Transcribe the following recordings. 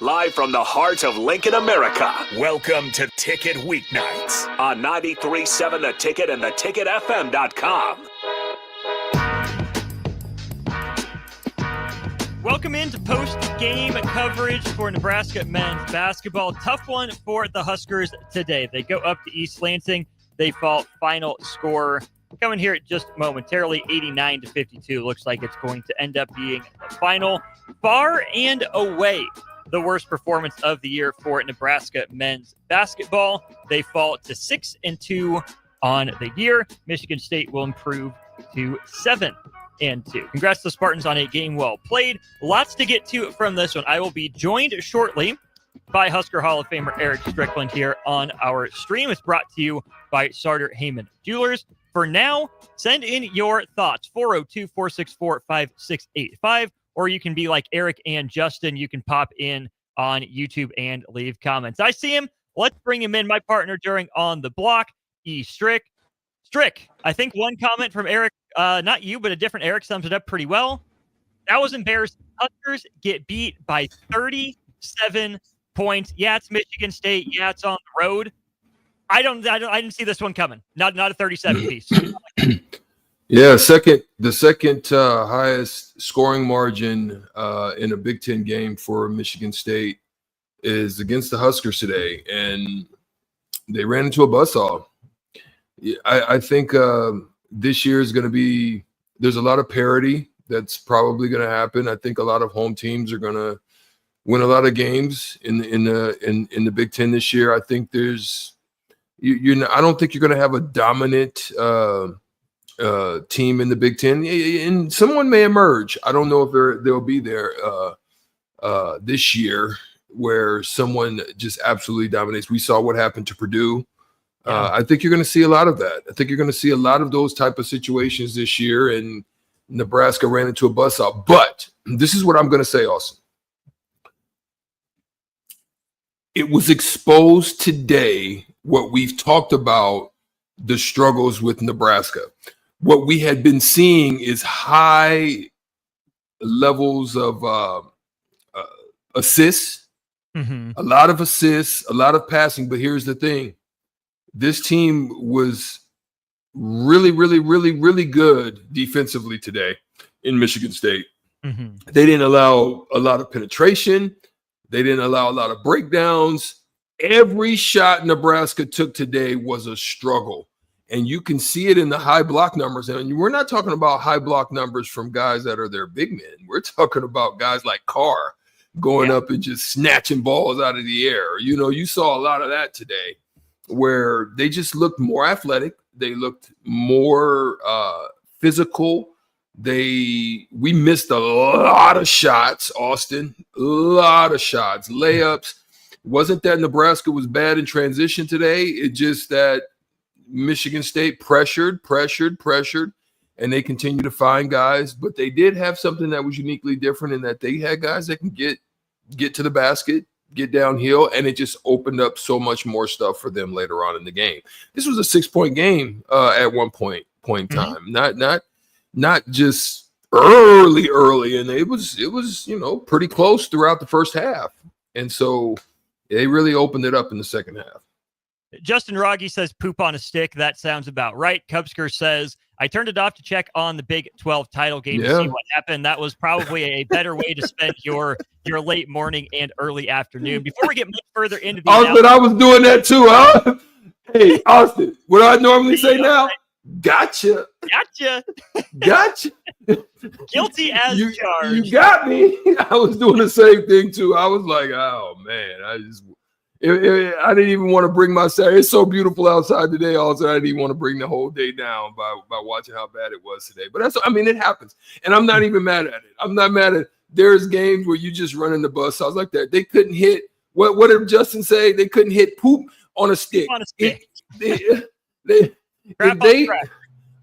live from the heart of Lincoln, America. Welcome to Ticket Weeknights on 93.7 The Ticket and theticketfm.com. Welcome into post-game coverage for Nebraska men's basketball. Tough one for the Huskers today. They go up to East Lansing. They fall. Final score coming here just momentarily, 89-52. Looks like it's going to end up being the final. Far and away the worst performance of the year for Nebraska men's basketball. They fall to 6-2 on the year. Michigan State will improve to 7-2. Congrats to the Spartans on a game well played. Lots to get to from this one. I will be joined shortly by Husker Hall of Famer Eric Strickland here on our stream. It's brought to you by Sartor Heyman Jewelers. For now, send in your thoughts, 402-464-5685, or you can be like Eric and Justin. You can pop in on YouTube and leave comments. I see him. Let's bring him in. My partner during On the Block, E. Strick. Strick, I think one comment from Eric, not you, but a different Eric, sums it up pretty well. That was embarrassing. Huskers get beat by 37 points. Yeah, it's Michigan State. Yeah, it's on the road. I didn't see this one coming. Not a 37 piece. Yeah, the second highest scoring margin in a Big Ten game for Michigan State is against the Huskers today, and they ran into a buzzsaw. I think this year is going to be – there's a lot of parity that's probably going to happen. I think a lot of home teams are going to win a lot of games in the Big Ten this year. I think there's I don't think you're going to have a dominant team in the Big Ten, and someone may emerge. I don't know if they'll be there this year where someone just absolutely dominates. We saw what happened to Purdue. I think you're going to see a lot of that. I think you're going to see a lot of those type of situations this year, and Nebraska ran into a buzzsaw. But this is what I'm going to say also. It was exposed today what we've talked about, the struggles with Nebraska. What we had been seeing is high levels of assists, a lot of assists, a lot of passing. But here's the thing. This team was really, really, really, really good defensively today in Michigan State. They didn't allow a lot of penetration. They didn't allow a lot of breakdowns. Every shot Nebraska took today was a struggle. And you can see it in the high block numbers. And we're not talking about high block numbers from guys that are their big men. We're talking about guys like Carr going up and just snatching balls out of the air. You know, you saw a lot of that today where they just looked more athletic. They looked more physical. We missed a lot of shots, Austin, a lot of shots, layups. Wasn't that Nebraska was bad in transition today. It's just that Michigan State pressured, and they continue to find guys. But they did have something that was uniquely different in that they had guys that can get to the basket, get downhill, and it just opened up so much more stuff for them later on in the game. This was a 6-point game at one point in time, not just early, and it was pretty close throughout the first half, and so they really opened it up in the second half. Justin Rogge says poop on a stick. That sounds about right. Cubsker says, I turned it off to check on the Big 12 title game to see what happened. That was probably a better way to spend your late morning and early afternoon. Before we get much further into the Austin, I was doing that too, huh? Hey, Austin, what I normally say now? Gotcha. Guilty as charged. You got me. I was doing the same thing too. I was like, oh man, I didn't even want to bring my Saturday. It's so beautiful outside today. Also, I didn't even want to bring the whole day down by watching how bad it was today. But it happens, and I'm not even mad at it. I'm not mad at it. There's games where you just run in the bus. I was like that. They couldn't hit. What did Justin say? They couldn't hit poop on a stick.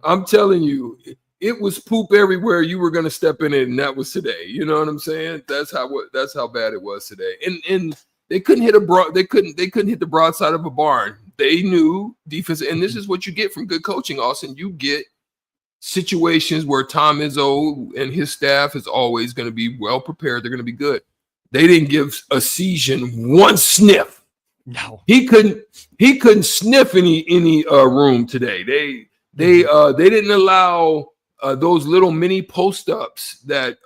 I'm telling you, it was poop everywhere. You were going to step in it, and that was today. You know what I'm saying? That's how bad it was today. And they couldn't hit they couldn't hit the broadside of a barn. They knew defense, and this is what you get from good coaching, Austin. You get situations where Tom Izzo and his staff is always going to be well prepared. They're going to be good. they didn't give Essegian one sniff. No, he couldn't sniff any room today. They didn't allow those little mini post ups that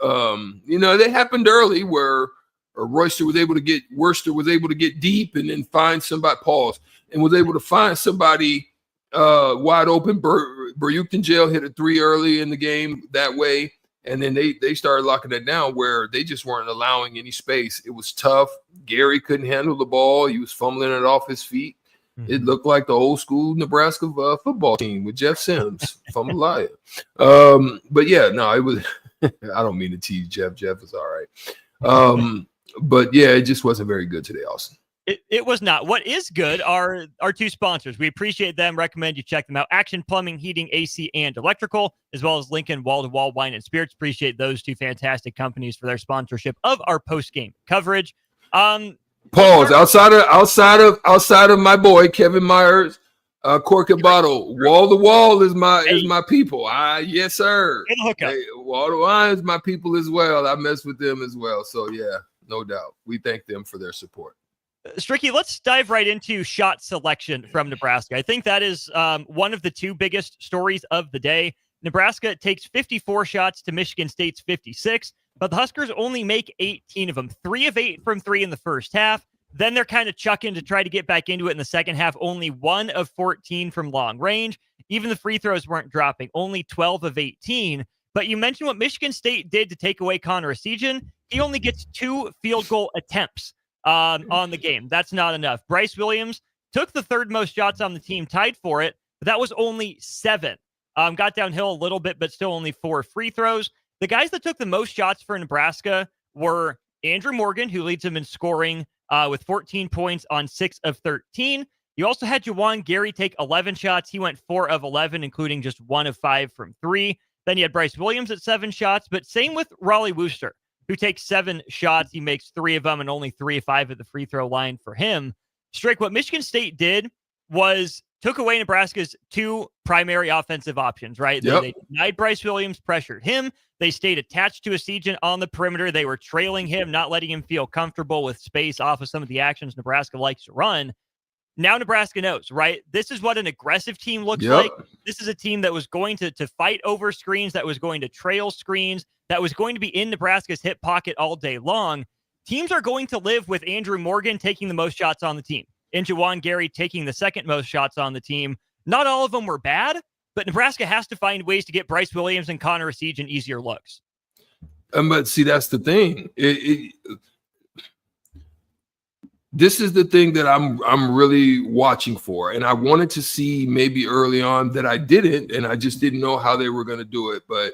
they happened early where Worcester was able to get deep and then find somebody, pause, and was able to find somebody wide open. Burukton Jail hit a 3 early in the game that way, and then they started locking it down where they just weren't allowing any space. It was tough. Gary couldn't handle the ball. He was fumbling it off his feet. Mm-hmm. It looked like the old school Nebraska football team with Jeff Sims, if I'm a liar. But yeah, no, it was. I don't mean to tease Jeff. Jeff is all right. But yeah, it just wasn't very good today, Austin. It was not. What is good are our two sponsors. We appreciate them. Recommend you check them out. Action Plumbing, Heating, AC, and Electrical, as well as Lincoln Wall-to-Wall Wine and Spirits. Appreciate those two fantastic companies for their sponsorship of our post-game coverage. Pause. Outside of my boy Kevin Myers, Cork and Bottle. Wall to wall is my people. Yes, sir. Wall to wall is my people as well. I mess with them as well. So yeah, no doubt. We thank them for their support. Stricky, let's dive right into shot selection from Nebraska. I think that is one of the two biggest stories of the day. Nebraska takes 54 shots to Michigan State's 56, but the Huskers only make 18 of them. 3 of 8 from 3 in the first half. Then they're kind of chucking to try to get back into it in the second half. Only 1 of 14 from long range. Even the free throws weren't dropping. Only 12 of 18. But you mentioned what Michigan State did to take away Connor Essegian. He only gets 2 field goal attempts on the game. That's not enough. Bryce Williams took the third most shots on the team, tied for it, but that was only 7. Got downhill a little bit, but still only 4 free throws. The guys that took the most shots for Nebraska were Andrew Morgan, who leads them in scoring with 14 points on 6 of 13. You also had Juwan Gary take 11 shots. He went 4 of 11, including just 1 of 5 from 3. Then you had Bryce Williams at 7 shots, but same with Raleigh Wooster, who takes 7 shots. He makes 3 of them and only 3 of 5 at the free throw line for him. Strick, what Michigan State did was took away Nebraska's 2 primary offensive options, right? Yep. They denied Bryce Williams, pressured him. They stayed attached to Essegian on the perimeter. They were trailing him, not letting him feel comfortable with space off of some of the actions Nebraska likes to run. Now Nebraska knows, right? This is what an aggressive team looks like. This is a team that was going to fight over screens, that was going to trail screens, that was going to be in Nebraska's hip pocket all day long. Teams are going to live with Andrew Morgan taking the most shots on the team and Juwan Gary taking the second most shots on the team. Not all of them were bad, but Nebraska has to find ways to get Bryce Williams and Connor Essegian easier looks. But see, that's the thing. This is the thing that I'm really watching for. And I wanted to see maybe early on that I didn't, and I just didn't know how they were going to do it. But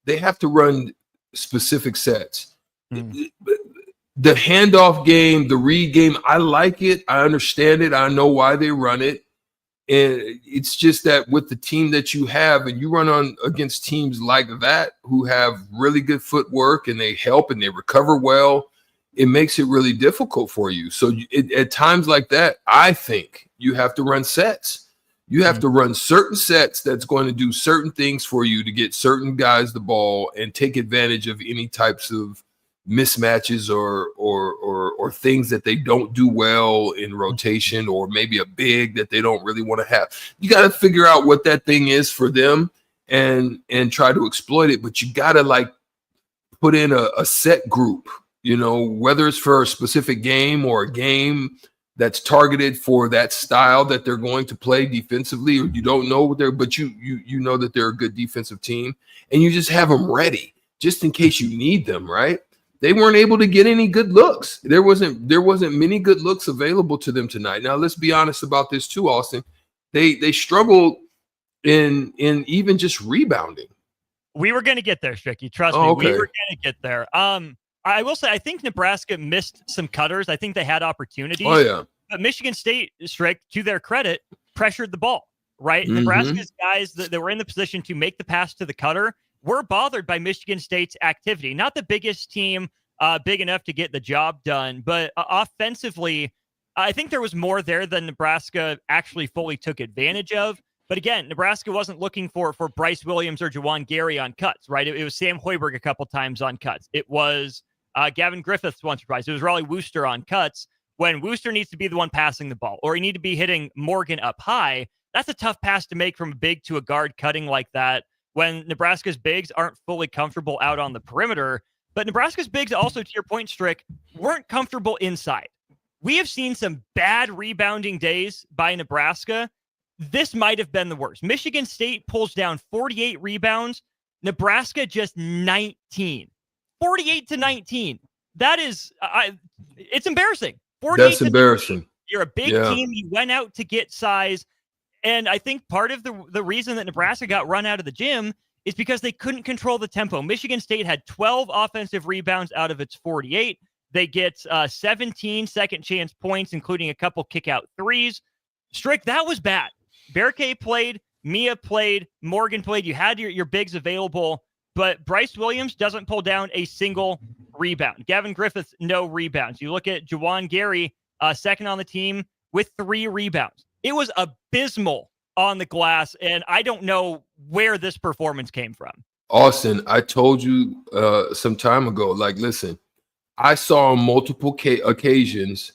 they have to run specific sets. The handoff game, the read game, I like it. I understand it. I know why they run it. And it's just that with the team that you have, and you run on against teams like that who have really good footwork and they help and they recover well, it makes it really difficult for you. So at times like that, I think you have to run sets. You have to run certain sets that's going to do certain things for you to get certain guys the ball and take advantage of any types of mismatches or things that they don't do well in rotation, or maybe a big that they don't really want to have. You got to figure out what that thing is for them and try to exploit it. But you got to like put in a set group, you know, whether it's for a specific game or a game that's targeted for that style that they're going to play defensively, or you don't know what they're, but you know that they're a good defensive team, and you just have them ready just in case you need them, right? They weren't able to get any good looks. There wasn't many good looks available to them tonight. Now, let's be honest about this too, Austin. They struggled in even just rebounding. We were going to get there, Stricky. Trust me. Okay. We were going to get there. I will say, I think Nebraska missed some cutters. I think they had opportunities. Oh, yeah. But Michigan State, Strick, to their credit, pressured the ball, right? Mm-hmm. Nebraska's guys that were in the position to make the pass to the cutter were bothered by Michigan State's activity. Not the biggest team big enough to get the job done, but offensively, I think there was more there than Nebraska actually fully took advantage of. But again, Nebraska wasn't looking for Bryce Williams or Juwan Gary on cuts, right? It was Sam Hoiberg a couple times on cuts. It was Gavin Griffith's one surprise. It was Raleigh Wooster on cuts. When Wooster needs to be the one passing the ball, or you need to be hitting Morgan up high, that's a tough pass to make from a big to a guard cutting like that when Nebraska's bigs aren't fully comfortable out on the perimeter. But Nebraska's bigs also, to your point, Strick, weren't comfortable inside. We have seen some bad rebounding days by Nebraska. This might have been the worst. Michigan State pulls down 48 rebounds. Nebraska just 19. 48 to 19. That is, it's embarrassing. That's embarrassing. 19. You're a big team. You went out to get size. And I think part of the reason that Nebraska got run out of the gym is because they couldn't control the tempo. Michigan State had 12 offensive rebounds out of its 48. They get 17 second chance points, including a couple kick out threes. Strick, that was bad. Berke played, Mia played, Morgan played. You had your bigs available, but Bryce Williams doesn't pull down a single rebound. Gavin Griffith, no rebounds. You look at Juwan Gary, second on the team with 3 rebounds. It was abysmal on the glass, and I don't know where this performance came from. Austin, I told you some time ago, like, listen, I saw on multiple occasions.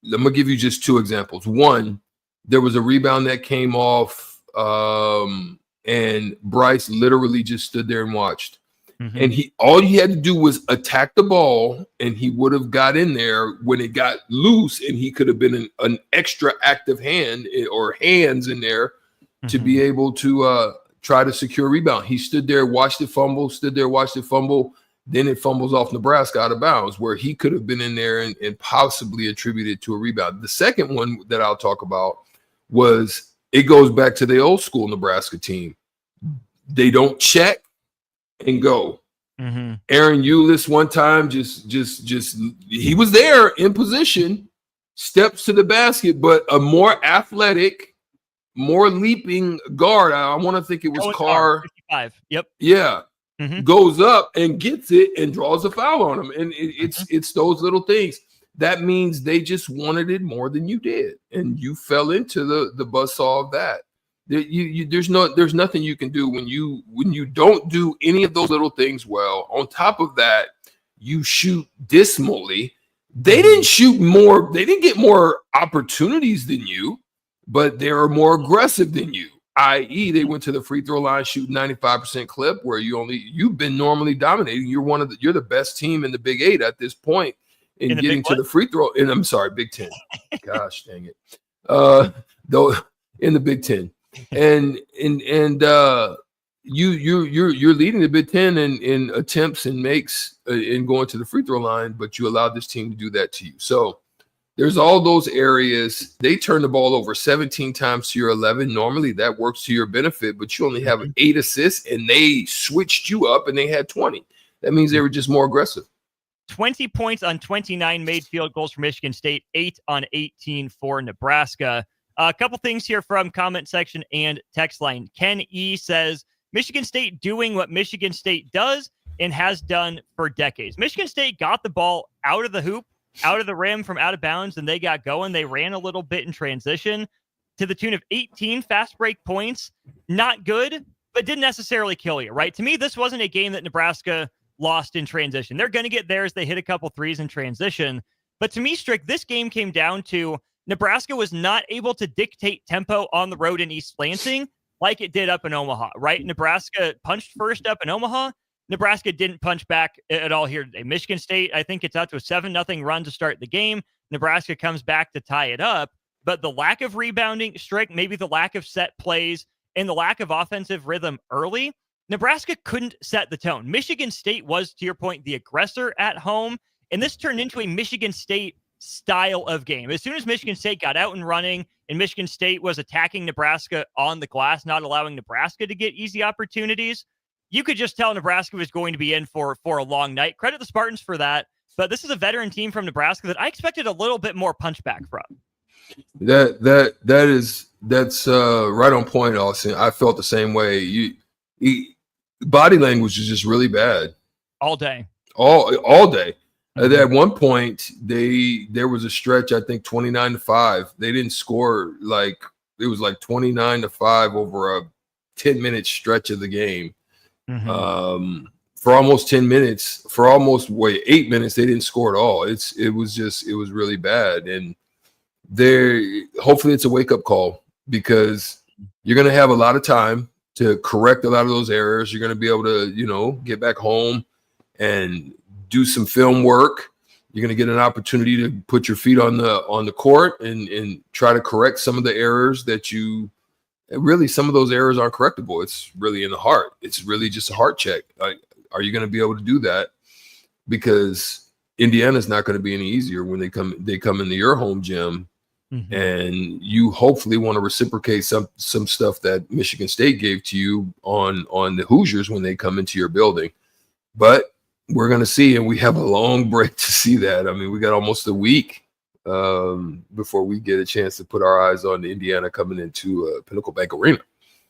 I'm going to give you just 2 examples. One, there was a rebound that came off, and Bryce literally just stood there and watched. Mm-hmm. And all he had to do was attack the ball, and he would have got in there when it got loose, and he could have been an extra active hand or hands in there to be able to try to secure a rebound. He stood there, watched it fumble, then it fumbles off Nebraska out of bounds, where he could have been in there and possibly attributed to a rebound. The second one that I'll talk about was, it goes back to the old school Nebraska team. They don't check and go. Mm-hmm. Aaron Eulis one time just he was there in position, steps to the basket, but a more athletic, more leaping guard, I want to think it was Carr. 55. Yep. Yeah. Mm-hmm. Goes up and gets it and draws a foul on him. And it's those little things. That means they just wanted it more than you did. And you fell into the buzzsaw of that. There's nothing you can do when you don't do any of those little things well. On top of that, you shoot dismally. They didn't shoot more, they didn't get more opportunities than you, but they were more aggressive than you. I.e., they went to the free throw line shooting 95% clip, where you've been normally dominating. You're the best team in the Big 8 at this point in getting to the free throw. And I'm sorry, Big 10. Gosh dang it. Though in the Big 10. And you're leading the Big 10 in attempts and makes in going to the free throw line, but you allowed this team to do that to you. So there's all those areas. They turn the ball over 17 times to your 11. Normally that works to your benefit, but you only have 8 assists, and they switched you up and they had 20. That means they were just more aggressive. 20 points on 29 made field goals for Michigan State, 8 on 18 for Nebraska. A couple things here from comment section and text line. Ken E says, Michigan State doing what Michigan State does and has done for decades. Michigan State got the ball out of the hoop, out of the rim from out of bounds, and they got going. They ran a little bit in transition to the tune of 18 fast break points. Not good, but didn't necessarily kill you, right? To me, this wasn't a game that Nebraska lost in transition. They're going to get theirs. They hit a couple threes in transition. But to me, Strick, this game came down to Nebraska was not able to dictate tempo on the road in East Lansing like it did up in Omaha, right? Nebraska punched first up in Omaha. Nebraska didn't punch back at all here today. Michigan State, I think it's out to a 7-0 run to start the game. Nebraska comes back to tie it up. But the lack of rebounding, Strick, maybe the lack of set plays, and the lack of offensive rhythm early, Nebraska couldn't set the tone. Michigan State was, to your point, the aggressor at home, and this turned into a Michigan State style of game. As soon as Michigan State got out and running and Michigan State was attacking Nebraska on the glass, not allowing Nebraska to get easy opportunities, you could just tell Nebraska was going to be in for a long night. Credit the Spartans for that. But this is a veteran team from Nebraska that I expected a little bit more punchback from. That's right on point, Austin. I felt the same way. Body language is just really bad. All day. All day. At one point, there was a stretch, I think 29-5. They didn't score, it was 29-5 over a 10-minute stretch of the game. for almost 10 minutes, for almost 8 minutes, they didn't score at all. It was really bad. And hopefully it's a wake-up call, because you're going to have a lot of time to correct a lot of those errors. You're going to be able to, get back home and do some film work. You're going to get an opportunity to put your feet on the court and try to correct some of the errors that some of those errors aren't correctable. It's really in the heart. It's really just a heart check. Are you going to be able to do that? Because Indiana's not going to be any easier when they come into your home gym, and you hopefully want to reciprocate some stuff that Michigan State gave to you on the Hoosiers when they come into your building. But we're going to see, and we have a long break to see that. I mean, we got almost a week before we get a chance to put our eyes on Indiana coming into Pinnacle Bank Arena.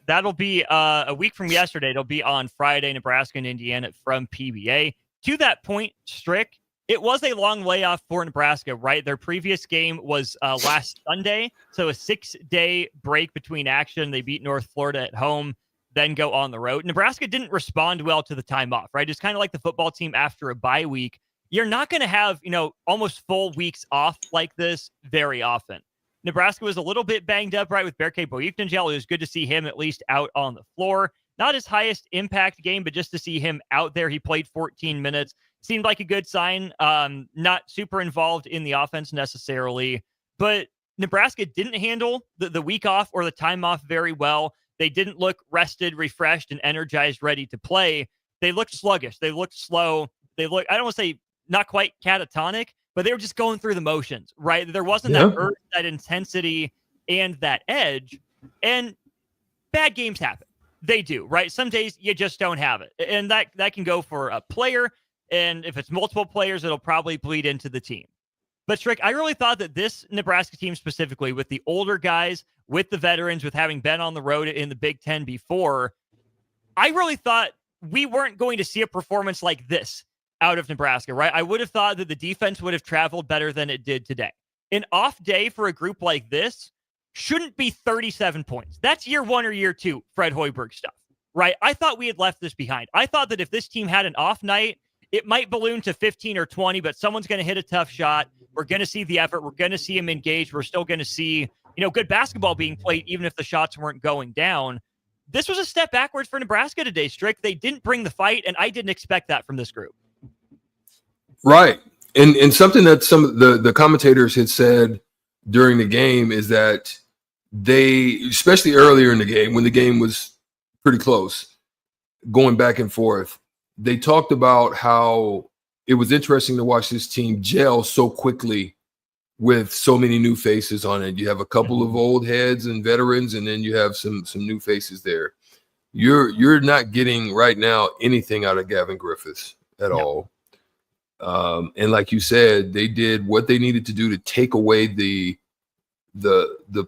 That'll be a week from yesterday. It'll be on Friday, Nebraska and Indiana from PBA. To that point, Strick, it was a long layoff for Nebraska, right? Their previous game was last Sunday, so a 6-day break between action. They beat North Florida at home, then go on the road. Nebraska didn't respond well to the time off, right? It's kind of like the football team after a bye week. You're not going to have, almost full weeks off like this very often. Nebraska was a little bit banged up, right, with Berke Boyuknagel. It was good to see him at least out on the floor. Not his highest impact game, but just to see him out there. He played 14 minutes. Seemed like a good sign. Not super involved in the offense necessarily, but Nebraska didn't handle the week off or the time off very well. They didn't look rested, refreshed, and energized, ready to play. They looked sluggish. They looked slow. They looked, I don't want to say not quite catatonic, but they were just going through the motions, right? There wasn't that urge, that intensity, and that edge. And bad games happen. They do, right? Some days you just don't have it. And that can go for a player. And if it's multiple players, it'll probably bleed into the team. But Strick, I really thought that this Nebraska team specifically, with the older guys, with the veterans, with having been on the road in the Big Ten before, I really thought we weren't going to see a performance like this out of Nebraska, right? I would have thought that the defense would have traveled better than it did today. An off day for a group like this shouldn't be 37 points. That's year one or year two, Fred Hoiberg stuff, right? I thought we had left this behind. I thought that if this team had an off night, it might balloon to 15 or 20, but someone's going to hit a tough shot. We're going to see the effort. We're going to see him engaged. We're still going to see, good basketball being played, even if the shots weren't going down. This was a step backwards for Nebraska today, Strick. They didn't bring the fight, and I didn't expect that from this group. Right. And something that some of the commentators had said during the game is that they, especially earlier in the game, when the game was pretty close, going back and forth, they talked about how it was interesting to watch this team gel so quickly with so many new faces on it. You have a couple of old heads and veterans, and then you have some new faces there. You're not getting right now anything out of Gavin Griffiths at all. And like you said, they did what they needed to do to take away the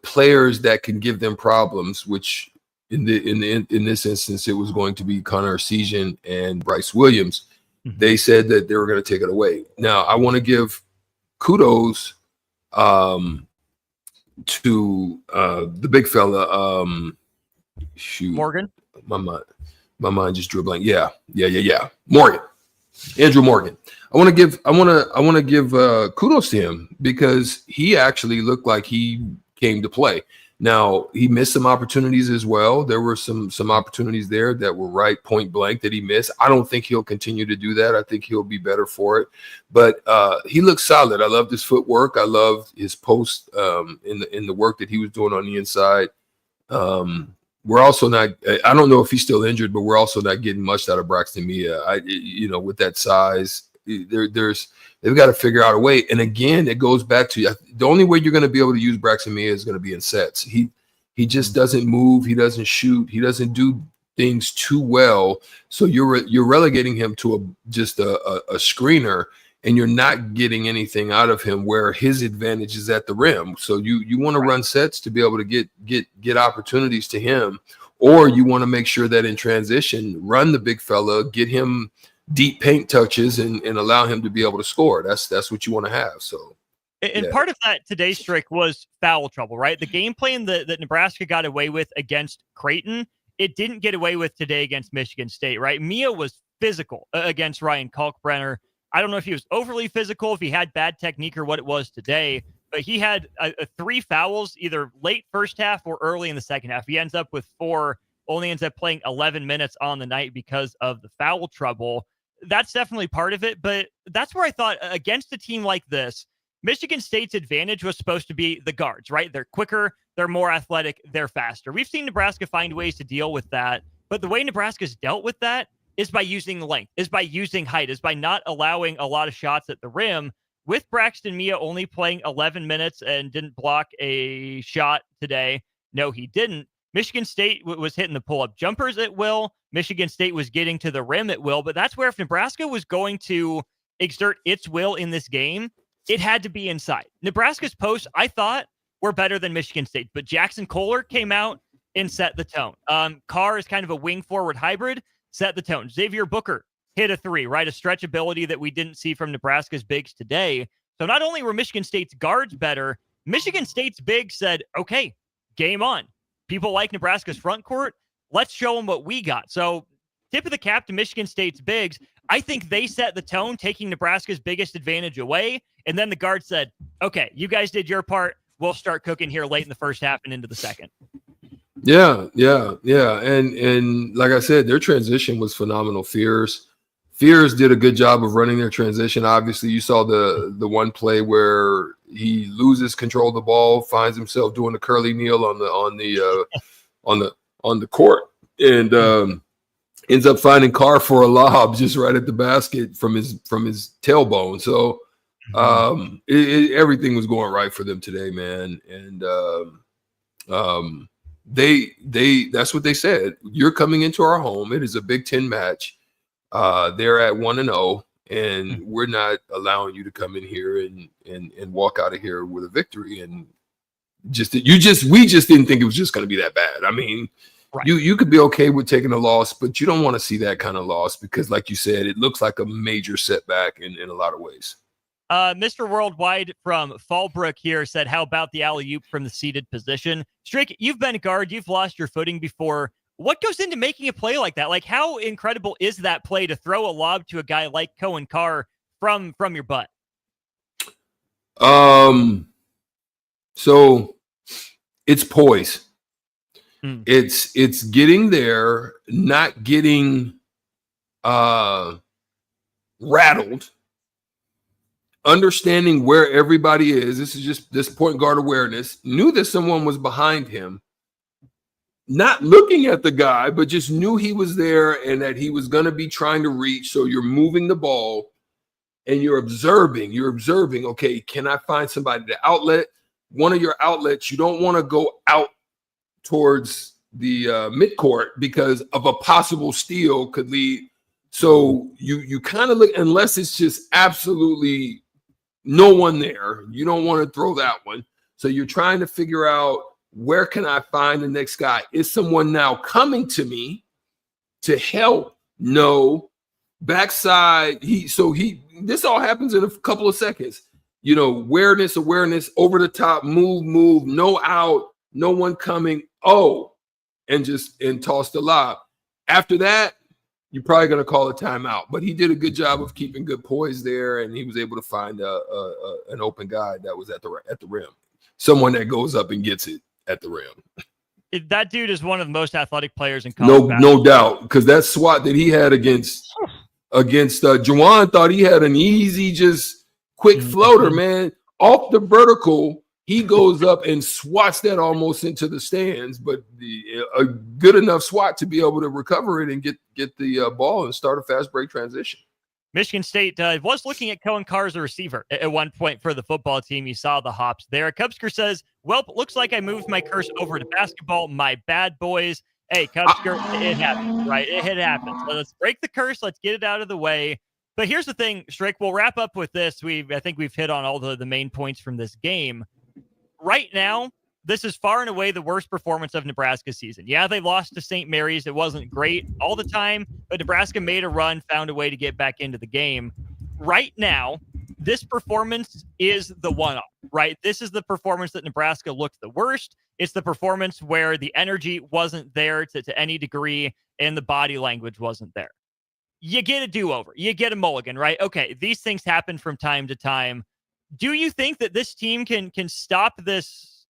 players that can give them problems, which in this instance, it was going to be Connor Arcesian and Bryce Williams. They said that they were going to take it away. Now, I want to give kudos to the big fella. Morgan. My mind just drew a blank. Yeah. Morgan, Andrew Morgan. I want to give kudos to him, because he actually looked like he came to play. Now, he missed some opportunities as well. There were some opportunities there that were right point blank that he missed. I don't think he'll continue to do that. I think he'll be better for it. But he looks solid. I loved his footwork. I loved his post in the work that he was doing on the inside. We're also not, I don't know if he's still injured, but we're also not getting much out of Braxton Mia. With that size, they've got to figure out a way. And again, it goes back to the only way you're going to be able to use Braxton Mia is going to be in sets. He just doesn't move. He doesn't shoot. He doesn't do things too well. So you're relegating him to a screener, and you're not getting anything out of him where his advantage is at the rim. So you want to run sets to be able to get opportunities to him, or you want to make sure that in transition, run the big fella, get him deep paint touches and allow him to be able to score. That's what you want to have. So, and part of that today's trick was foul trouble, right? The game plan that Nebraska got away with against Creighton, it didn't get away with today against Michigan State, right? Mia was physical against Ryan Kalkbrenner. I don't know if he was overly physical, if he had bad technique or what it was today, but he had 3 fouls either late first half or early in the second half. He ends up with 4, only ends up playing 11 minutes on the night because of the foul trouble. That's definitely part of it, but that's where I thought against a team like this, Michigan State's advantage was supposed to be the guards, right? They're quicker, they're more athletic, they're faster. We've seen Nebraska find ways to deal with that, but the way Nebraska's dealt with that is by using length, is by using height, is by not allowing a lot of shots at the rim. With Braxton Mia only playing 11 minutes and didn't block a shot today. No, he didn't. Michigan State was hitting the pull-up jumpers at will. Michigan State was getting to the rim at will. But that's where if Nebraska was going to exert its will in this game, it had to be inside. Nebraska's posts, I thought, were better than Michigan State. But Jackson Kohler came out and set the tone. Carr is kind of a wing-forward hybrid. Set the tone. Xavier Booker hit a 3, right? A stretch ability that we didn't see from Nebraska's bigs today. So not only were Michigan State's guards better, Michigan State's bigs said, okay, game on. People like Nebraska's front court. Let's show them what we got. So tip of the cap to Michigan State's bigs. I think they set the tone, taking Nebraska's biggest advantage away. And then the guard said, okay, you guys did your part. We'll start cooking here late in the first half and into the second. Yeah. And like I said, their transition was phenomenal. Fears did a good job of running their transition. Obviously, you saw the one play where he loses control of the ball, finds himself doing the curly kneel on the court, and ends up finding Carr for a lob just right at the basket from his tailbone. So everything was going right for them today, man. And they that's what they said. You're coming into our home. It is a Big Ten match. They're at 1-0, and we're not allowing you to come in here and walk out of here with a victory. And we just didn't think it was just going to be that bad. I mean, right. You could be okay with taking a loss, but you don't want to see that kind of loss because, like you said, it looks like a major setback in a lot of ways. Mr. Worldwide from Fallbrook here said, how about the alley-oop from the seated position? Strick, you've been a guard. You've lost your footing before. What goes into making a play like that? Like, how incredible is that play to throw a lob to a guy like Cohen Carr from your butt? So it's poise. It's getting there, not getting rattled. Understanding where everybody is. This is just this point guard awareness. Knew that someone was behind him. Not looking at the guy, but just knew he was there and that he was going to be trying to reach. So you're moving the ball and you're observing. Okay, can I find somebody to outlet? One of your outlets, you don't want to go out towards the midcourt because of a possible steal could lead. So you kind of look, unless it's just absolutely no one there. You don't want to throw that one. So you're trying to figure out, where can I find the next guy? Is someone now coming to me to help? No. Backside. This all happens in a couple of seconds. Awareness, over the top, move, no out, no one coming. Oh, and toss the lob. After that, you're probably going to call a timeout. But he did a good job of keeping good poise there, and he was able to find an open guy that was at the rim. Someone that goes up and gets it at the rim. That dude is one of the most athletic players in college basketball. No doubt, because that swat that he had against Juwan, thought he had an easy, just quick floater, man. Off the vertical, he goes up and swats that almost into the stands, but a good enough swat to be able to recover it and get the ball and start a fast break transition. Michigan State was looking at Cohen Carr as a receiver at one point for the football team. You saw the hops there. Cubsker says, well, looks like I moved my curse over to basketball. My bad boys. Hey, Cubsker, it happens, right? It happens. Let's break the curse. Let's get it out of the way. But here's the thing, Strick, we'll wrap up with this. I think we've hit on all the main points from this game. Right now, this is far and away the worst performance of Nebraska's season. Yeah, they lost to St. Mary's. It wasn't great all the time, but Nebraska made a run, found a way to get back into the game. Right now, this performance is the one-off, right? This is the performance that Nebraska looked the worst. It's the performance where the energy wasn't there to any degree and the body language wasn't there. you get a do-over. You get a mulligan, right? Okay, these things happen from time to time. Do you think that this team can stop this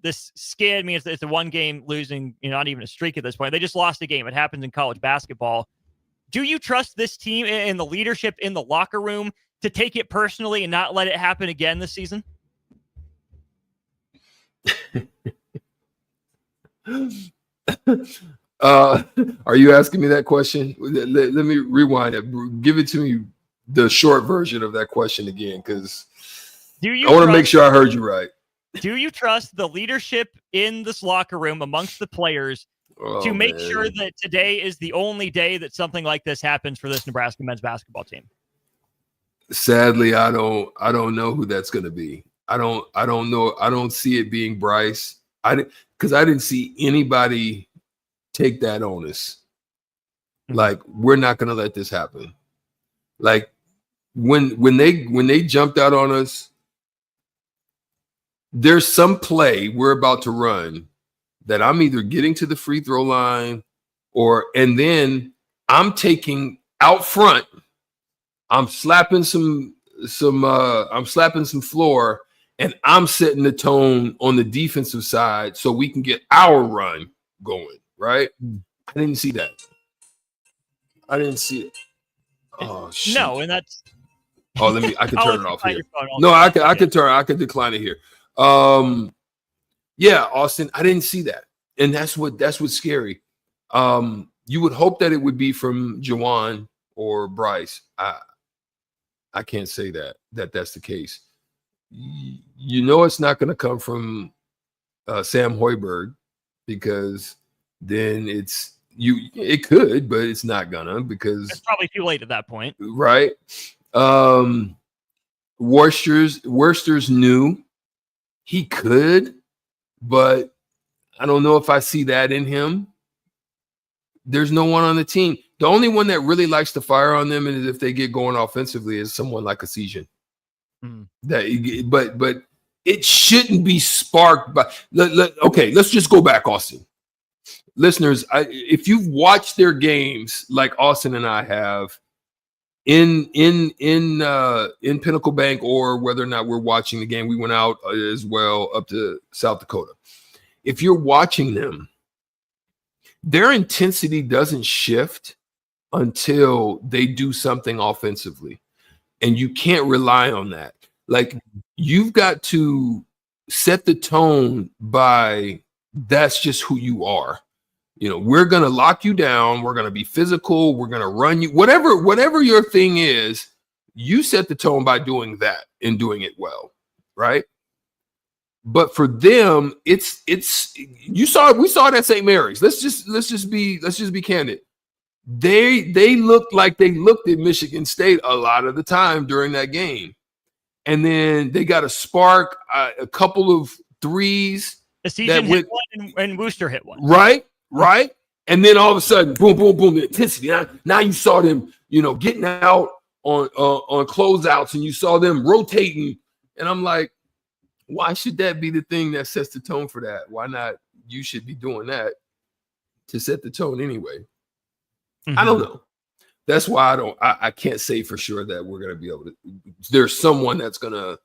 this skid? I mean, it's a one-game losing, not even a streak at this point. They just lost a game. It happens in college basketball. Do you trust this team and the leadership in the locker room to take it personally and not let it happen again this season? Are you asking me that question? Let me rewind it. Give it to me, the short version of that question again, because I want to make sure I heard you right. Do you trust the leadership in this locker room amongst the players to make sure that today is the only day that something like this happens for this Nebraska men's basketball team? Sadly, I don't know who that's going to be. I don't know. I don't see it being Bryce. Because I didn't see anybody take that onus. Like, we're not going to let this happen. Like, when they jumped out on us, there's some play we're about to run that I'm either getting to the free throw line and then I'm taking out front. I'm slapping some floor, and I'm setting the tone on the defensive side so we can get our run going, right? I didn't see that. I didn't see it. Oh, shit. No, and that's... Oh, I can turn it off here. No, I can decline it here. Yeah, Austin, I didn't see that. And that's what's scary. You would hope that it would be from Juwan or Bryce. I can't say that's the case. It's not going to come from Sam Hoiberg, because then it could, but it's not gonna, because it's probably too late at that point. Right. Worcester's new. He could, but I don't know if I see that in him. There's no one on the team. The only one that really likes to fire on them, and if they get going offensively, is someone like a Season. But it shouldn't be sparked by. Okay, let's just go back, Austin. Listeners, if you've watched their games like Austin and I have in Pinnacle Bank, or whether or not we're watching the game, we went out as well up to South Dakota. If you're watching them, their intensity doesn't shift until they do something offensively. And you can't rely on that. Like, you've got to set the tone by, that's just who you are. We're going to lock you down. We're going to be physical. We're going to run you. Whatever your thing is, you set the tone by doing that and doing it well, right? But for them, we saw it at St. Mary's. Let's just be candid. They looked like they looked at Michigan State a lot of the time during that game. And then they got a spark, a couple of threes. The season hit one and Worcester hit one. Right. And then all of a sudden, boom, boom, boom, the intensity. Now you saw them, getting out on closeouts, and you saw them rotating. And I'm like, why should that be the thing that sets the tone for that? Why not? You should be doing that to set the tone anyway. I don't know. That's why I can't say for sure that we're going to be able to. There's someone that's going to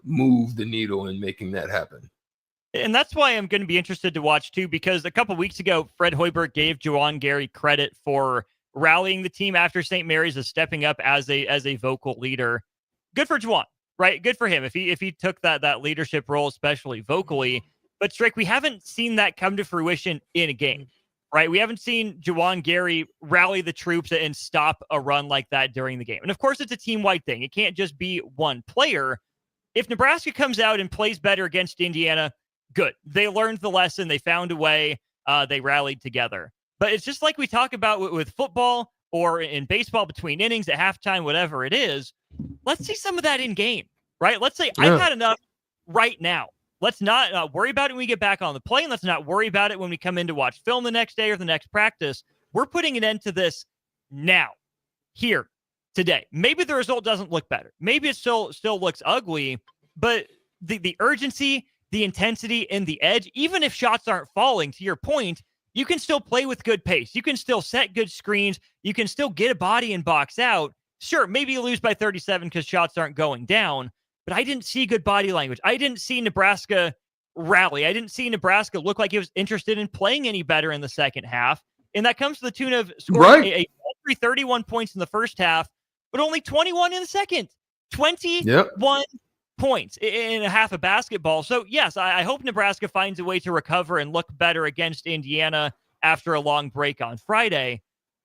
move the needle in making that happen. And that's why I'm going to be interested to watch too, because a couple weeks ago, Fred Hoiberg gave Juwan Gary credit for rallying the team after St. Mary's, as stepping up as a vocal leader. Good for Juwan, right? Good for him if he took that leadership role, especially vocally. But Strick, we haven't seen that come to fruition in a game, right? We haven't seen Juwan Gary rally the troops and stop a run like that during the game. And of course, it's a team-wide thing. It can't just be one player. If Nebraska comes out and plays better against Indiana, good. They learned the lesson. They found a way. They rallied together. But it's just like we talk about with football or in baseball between innings at halftime, whatever it is. Let's see some of that in game, right? Let's say I've had enough right now. Let's not worry about it when we get back on the plane. Let's not worry about it when we come in to watch film the next day or the next practice. We're putting an end to this now, here, today. Maybe the result doesn't look better. Maybe it still looks ugly, but the urgency, the intensity, and the edge, even if shots aren't falling, to your point, you can still play with good pace. You can still set good screens. You can still get a body and box out. Sure, maybe you lose by 37 because shots aren't going down, but I didn't see good body language. I didn't see Nebraska rally. I didn't see Nebraska look like it was interested in playing any better in the second half. And that comes to the tune of scoring a 31 points in the first half, but only 21 in the second. 21 points in a half of basketball. So, yes, I hope Nebraska finds a way to recover and look better against Indiana after a long break on Friday.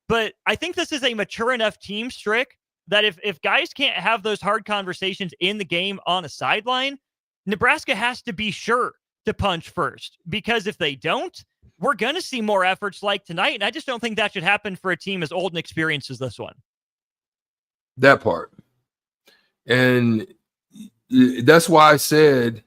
But I think this is a mature enough team, Strick, that if guys can't have those hard conversations in the game on a sideline, Nebraska has to be sure to punch first. Because if they don't, we're going to see more efforts like tonight. And I just don't think that should happen for a team as old and experienced as this one. That part. And that's why I said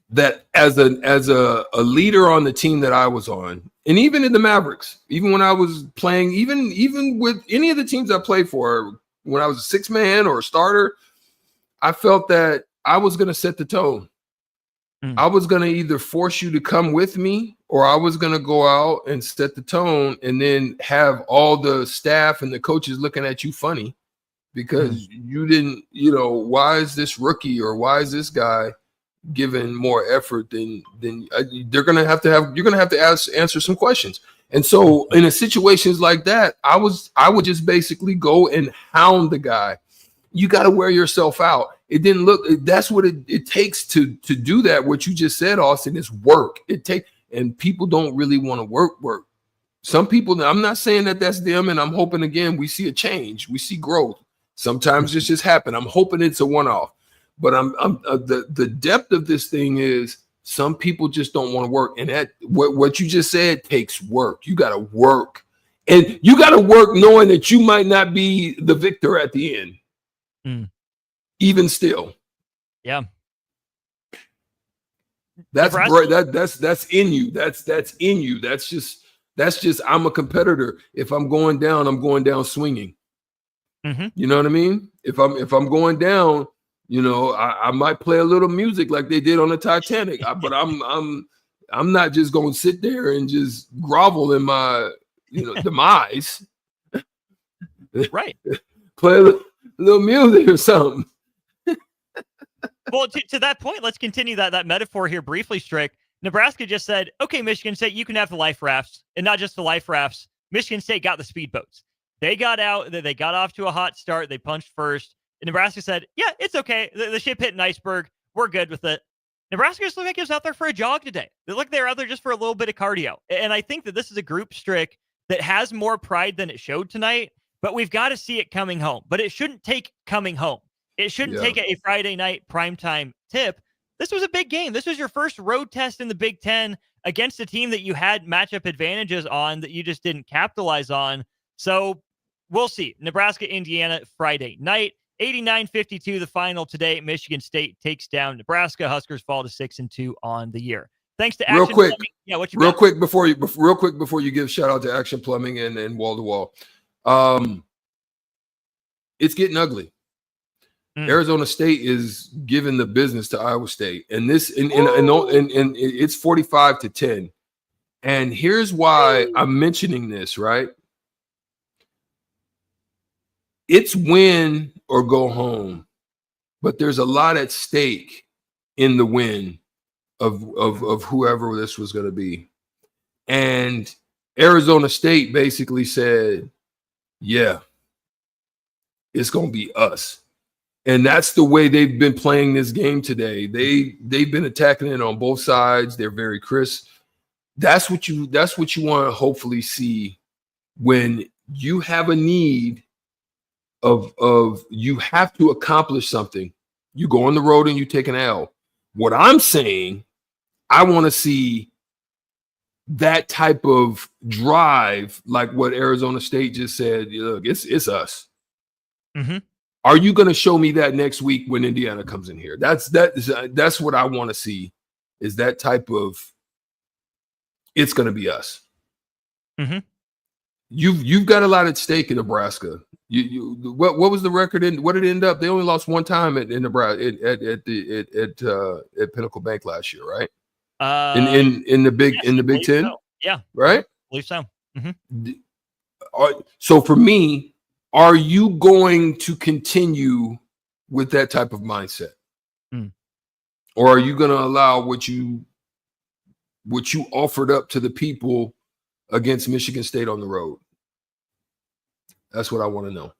that as a leader on the team that I was on, and even in the Mavericks, even when I was playing, even with any of the teams I played for, when I was a six man or a starter, I felt that I was going to set the tone. I was going to either force you to come with me, or I was going to go out and set the tone and then have all the staff and the coaches looking at you funny because you didn't, why is this rookie or why is this guy given more effort than you're going to have to answer some questions. And so in a situations like that, I would just basically go and hound the guy. You got to wear yourself out. It didn't look, that's what it takes to do that. What you just said, Austin, is work. And people don't really want to work. Some people, I'm not saying that that's them. And I'm hoping, again, we see a change. We see growth. Sometimes this just happen. I'm hoping it's a one-off. But the depth of this thing is some people just don't want to work. And that what you just said takes work. You got to work. And you got to work knowing that you might not be the victor at the end. Even still. Yeah. That's that's in you. That's in you. That's just I'm a competitor. If I'm going down, I'm going down swinging. You know what I mean? If I'm going down, I might play a little music like they did on the Titanic, but I'm not just going to sit there and just grovel in my demise. Right. Play a little music or something. Well, to that point, let's continue that metaphor here briefly, Strick. Nebraska just said, okay, Michigan State, you can have the life rafts, and not just the life rafts. Michigan State got the speedboats. They got out. They got off to a hot start. They punched first. And Nebraska said, yeah, it's okay. The ship hit an iceberg. We're good with it. Nebraska just looked like it was out there for a jog today. They look they're out there just for a little bit of cardio. And I think that this is a group, Strick, that has more pride than it showed tonight. But we've got to see it coming home. But it shouldn't take coming home. It shouldn't take a Friday night primetime tip. This was a big game. This was your first road test in the Big Ten against a team that you had matchup advantages on that you just didn't capitalize on. So we'll see. Nebraska, Indiana, Friday night. 89-52, the final today. Michigan State takes down Nebraska. Huskers fall to 6-2 on the year. Thanks to Action Plumbing. Yeah, what you real quick before you give shout out to Action Plumbing and Wall to Wall. It's getting ugly. Arizona State is giving the business to Iowa State, and it's 45-10. And here's why I'm mentioning this, right? It's win or go home, but there's a lot at stake in the win of whoever this was going to be. And Arizona State basically said, yeah, it's going to be us. And that's the way they've been playing this game today. They've been attacking it on both sides. They're very crisp. That's what you want to hopefully see when you have a need of you have to accomplish something. You go on the road and you take an L. What I'm saying, I want to see that type of drive, like what Arizona State just said. Look, it's us. Are you going to show me that next week when Indiana comes in here? That's what I want to see, is that type of, it's going to be us. You've got a lot at stake in Nebraska. What was the record in? What did it end up? They only lost one time in Nebraska at Pinnacle Bank last year, right? In the Big Ten. So. Yeah. Right? I believe so. So for me, are you going to continue with that type of mindset? Or are you going to allow what you offered up to the people against Michigan State on the road? That's what I want to know.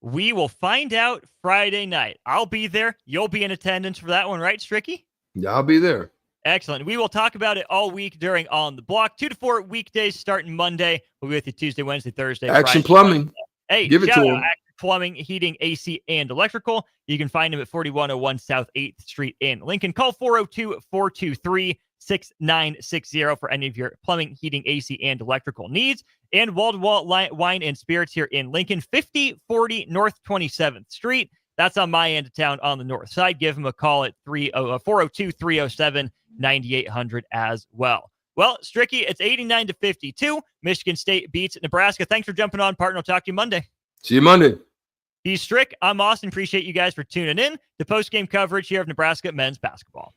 We will find out Friday night. I'll be there. You'll be in attendance for that one, right, Stricky? Yeah, I'll be there. Excellent. We will talk about it all week during On the Block. 2 to 4 weekdays starting Monday. We'll be with you Tuesday, Wednesday, Thursday, Action Friday. Plumbing. Hey, give it to him. Action Plumbing, Heating, AC, and Electrical. You can find them at 4101 South 8th Street in Lincoln. Call 402-423-6960 for any of your plumbing, heating, AC, and electrical needs. And wall-to-wall wine and spirits here in Lincoln, 5040 North 27th Street. That's on my end of town on the north side. Give them a call at 402-307-9800 as well. Well, Stricky, it's 89-52. Michigan State beats Nebraska. Thanks for jumping on, partner. I'll talk to you Monday. See you Monday. He's Strick. I'm Austin. Appreciate you guys for tuning in to post-game coverage here of Nebraska men's basketball.